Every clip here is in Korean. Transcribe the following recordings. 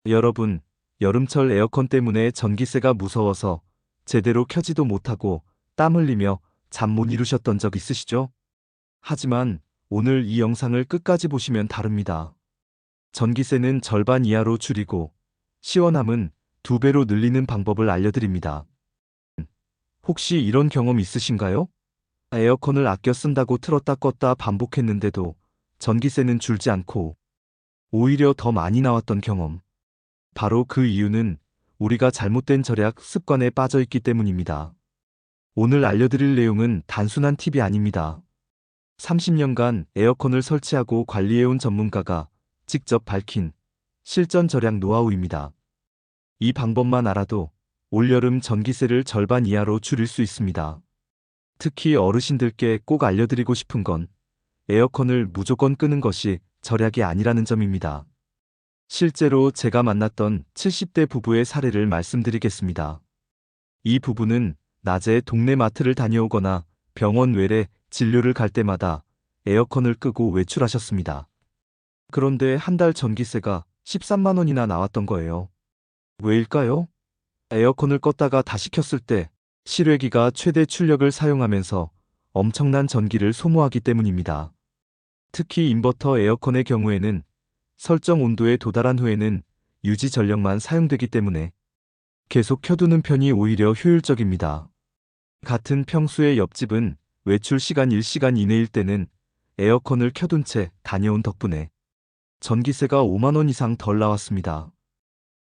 여러분, 여름철 에어컨 때문에 전기세가 무서워서 제대로 켜지도 못하고 땀 흘리며 잠 못 이루셨던 적 있으시죠? 하지만 오늘 이 영상을 끝까지 보시면 다릅니다. 전기세는 절반 이하로 줄이고 시원함은 2배로 늘리는 방법을 알려드립니다. 혹시 이런 경험 있으신가요? 에어컨을 아껴 쓴다고 틀었다 껐다 반복했는데도 전기세는 줄지 않고 오히려 더 많이 나왔던 경험. 바로 그 이유는 우리가 잘못된 절약 습관에 빠져 있기 때문입니다. 오늘 알려드릴 내용은 단순한 팁이 아닙니다. 30년간 에어컨을 설치하고 관리해온 전문가가 직접 밝힌 실전 절약 노하우입니다. 이 방법만 알아도 올여름 전기세를 절반 이하로 줄일 수 있습니다. 특히 어르신들께 꼭 알려드리고 싶은 건 에어컨을 무조건 끄는 것이 절약이 아니라는 점입니다. 실제로 제가 만났던 70대 부부의 사례를 말씀드리겠습니다. 이 부부는 낮에 동네 마트를 다녀오거나 병원 외래 진료를 갈 때마다 에어컨을 끄고 외출하셨습니다. 그런데 한 달 전기세가 13만 원이나 나왔던 거예요. 왜일까요? 에어컨을 껐다가 다시 켰을 때 실외기가 최대 출력을 사용하면서 엄청난 전기를 소모하기 때문입니다. 특히 인버터 에어컨의 경우에는 설정 온도에 도달한 후에는 유지 전력만 사용되기 때문에 계속 켜두는 편이 오히려 효율적입니다. 같은 평수의 옆집은 외출 시간 1시간 이내일 때는 에어컨을 켜둔 채 다녀온 덕분에 전기세가 5만 원 이상 덜 나왔습니다.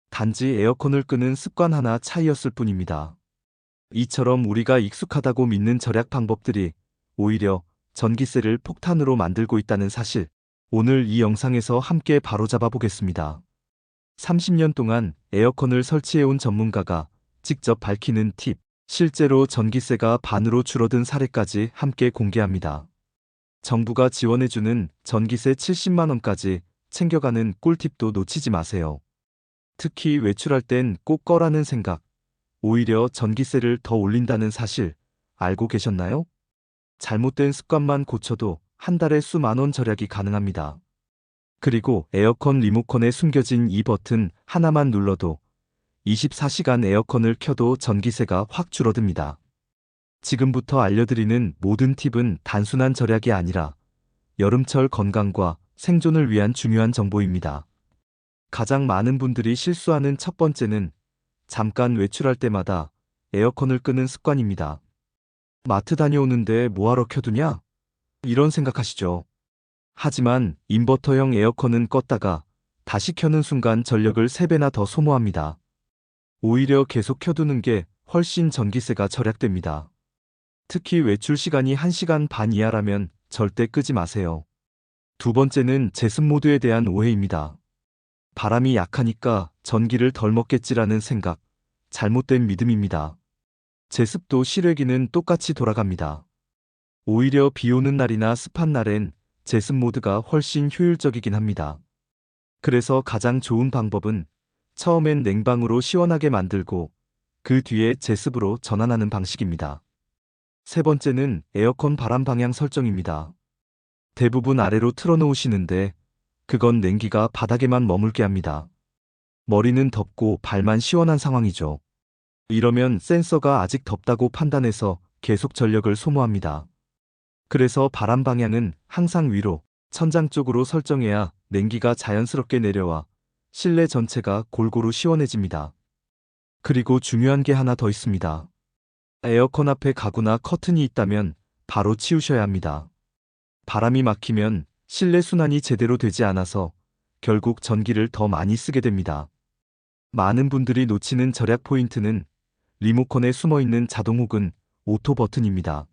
단지 에어컨을 끄는 습관 하나 차이였을 뿐입니다. 이처럼 우리가 익숙하다고 믿는 절약 방법들이 오히려 전기세를 폭탄으로 만들고 있다는 사실, 오늘 이 영상에서 함께 바로잡아 보겠습니다. 30년 동안 에어컨을 설치해온 전문가가 직접 밝히는 팁, 실제로 전기세가 반으로 줄어든 사례까지 함께 공개합니다. 정부가 지원해주는 전기세 70만 원까지 챙겨가는 꿀팁도 놓치지 마세요. 특히 외출할 땐 꼭 꺼라는 생각, 오히려 전기세를 더 올린다는 사실 알고 계셨나요? 잘못된 습관만 고쳐도 한 달에 수만 원 절약이 가능합니다. 그리고 에어컨 리모컨에 숨겨진 이 버튼 하나만 눌러도 24시간 에어컨을 켜도 전기세가 확 줄어듭니다. 지금부터 알려드리는 모든 팁은 단순한 절약이 아니라 여름철 건강과 생존을 위한 중요한 정보입니다. 가장 많은 분들이 실수하는 첫 번째는 잠깐 외출할 때마다 에어컨을 끄는 습관입니다. 마트 다녀오는데 뭐하러 켜두냐? 이런 생각하시죠. 하지만 인버터형 에어컨은 껐다가 다시 켜는 순간 전력을 3배나 더 소모합니다. 오히려 계속 켜두는 게 훨씬 전기세가 절약됩니다. 특히 외출 시간이 1시간 반 이하라면 절대 끄지 마세요. 두 번째는 제습 모드에 대한 오해입니다. 바람이 약하니까 전기를 덜 먹겠지라는 생각, 잘못된 믿음입니다. 제습도 실외기는 똑같이 돌아갑니다. 오히려 비 오는 날이나 습한 날엔 제습 모드가 훨씬 효율적이긴 합니다. 그래서 가장 좋은 방법은 처음엔 냉방으로 시원하게 만들고 그 뒤에 제습으로 전환하는 방식입니다. 세 번째는 에어컨 바람 방향 설정입니다. 대부분 아래로 틀어놓으시는데 그건 냉기가 바닥에만 머물게 합니다. 머리는 덥고 발만 시원한 상황이죠. 이러면 센서가 아직 덥다고 판단해서 계속 전력을 소모합니다. 그래서 바람 방향은 항상 위로, 천장 쪽으로 설정해야 냉기가 자연스럽게 내려와 실내 전체가 골고루 시원해집니다. 그리고 중요한 게 하나 더 있습니다. 에어컨 앞에 가구나 커튼이 있다면 바로 치우셔야 합니다. 바람이 막히면 실내 순환이 제대로 되지 않아서 결국 전기를 더 많이 쓰게 됩니다. 많은 분들이 놓치는 절약 포인트는 리모컨에 숨어있는 자동 혹은 오토 버튼입니다.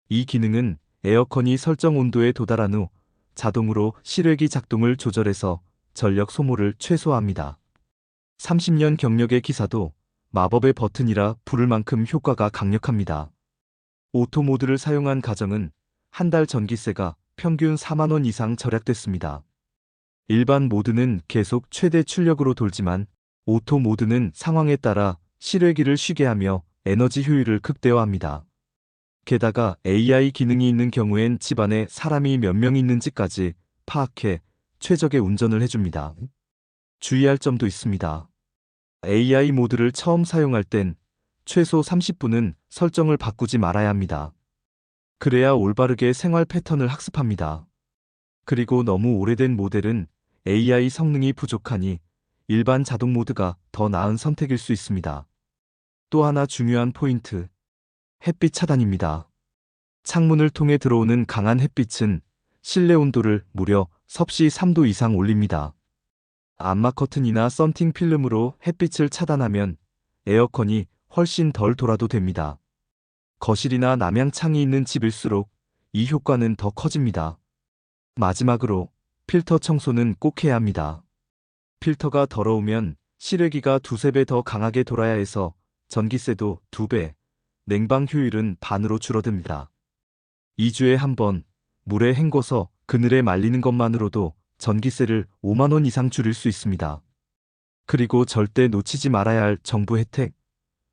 이 기능은 에어컨이 설정 온도에 도달한 후 자동으로 실외기 작동을 조절해서 전력 소모를 최소화합니다. 30년 경력의 기사도 마법의 버튼이라 부를 만큼 효과가 강력합니다. 오토 모드를 사용한 가정은 한 달 전기세가 평균 4만 원 이상 절약됐습니다. 일반 모드는 계속 최대 출력으로 돌지만 오토 모드는 상황에 따라 실외기를 쉬게 하며 에너지 효율을 극대화합니다. 게다가 AI 기능이 있는 경우엔 집안에 사람이 몇 명 있는지까지 파악해 최적의 운전을 해줍니다. 주의할 점도 있습니다. AI 모드를 처음 사용할 땐 최소 30분은 설정을 바꾸지 말아야 합니다. 그래야 올바르게 생활 패턴을 학습합니다. 그리고 너무 오래된 모델은 AI 성능이 부족하니 일반 자동 모드가 더 나은 선택일 수 있습니다. 또 하나 중요한 포인트, 햇빛 차단입니다. 창문을 통해 들어오는 강한 햇빛은 실내 온도를 무려 섭씨 3도 이상 올립니다. 암막 커튼이나 썬팅 필름으로 햇빛을 차단하면 에어컨이 훨씬 덜 돌아도 됩니다. 거실이나 남향창이 있는 집일수록 이 효과는 더 커집니다. 마지막으로 필터 청소는 꼭 해야 합니다. 필터가 더러우면 실외기가 두세 배 더 강하게 돌아야 해서 전기세도 2배, 냉방 효율은 반으로 줄어듭니다. 2주에 한 번 물에 헹궈서 그늘에 말리는 것만으로도 전기세를 5만 원 이상 줄일 수 있습니다. 그리고 절대 놓치지 말아야 할 정부 혜택,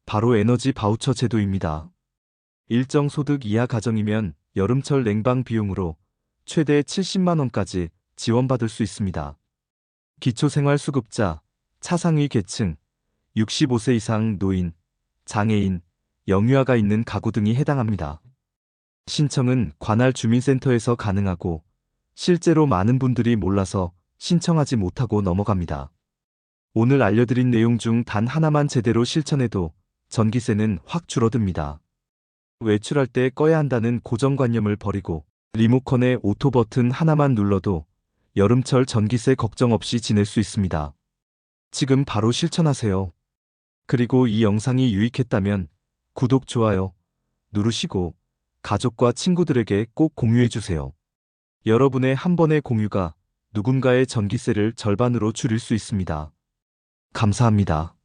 바로 에너지 바우처 제도입니다. 일정 소득 이하 가정이면 여름철 냉방 비용으로 최대 70만 원까지 지원받을 수 있습니다. 기초생활수급자, 차상위 계층, 65세 이상 노인, 장애인, 영유아가 있는 가구 등이 해당합니다. 신청은 관할 주민센터에서 가능하고 실제로 많은 분들이 몰라서 신청하지 못하고 넘어갑니다. 오늘 알려드린 내용 중 단 하나만 제대로 실천해도 전기세는 확 줄어듭니다. 외출할 때 꺼야 한다는 고정관념을 버리고 리모컨의 오토 버튼 하나만 눌러도 여름철 전기세 걱정 없이 지낼 수 있습니다. 지금 바로 실천하세요. 그리고 이 영상이 유익했다면 구독, 좋아요 누르시고 가족과 친구들에게 꼭 공유해주세요. 여러분의 한 번의 공유가 누군가의 전기세를 절반으로 줄일 수 있습니다. 감사합니다.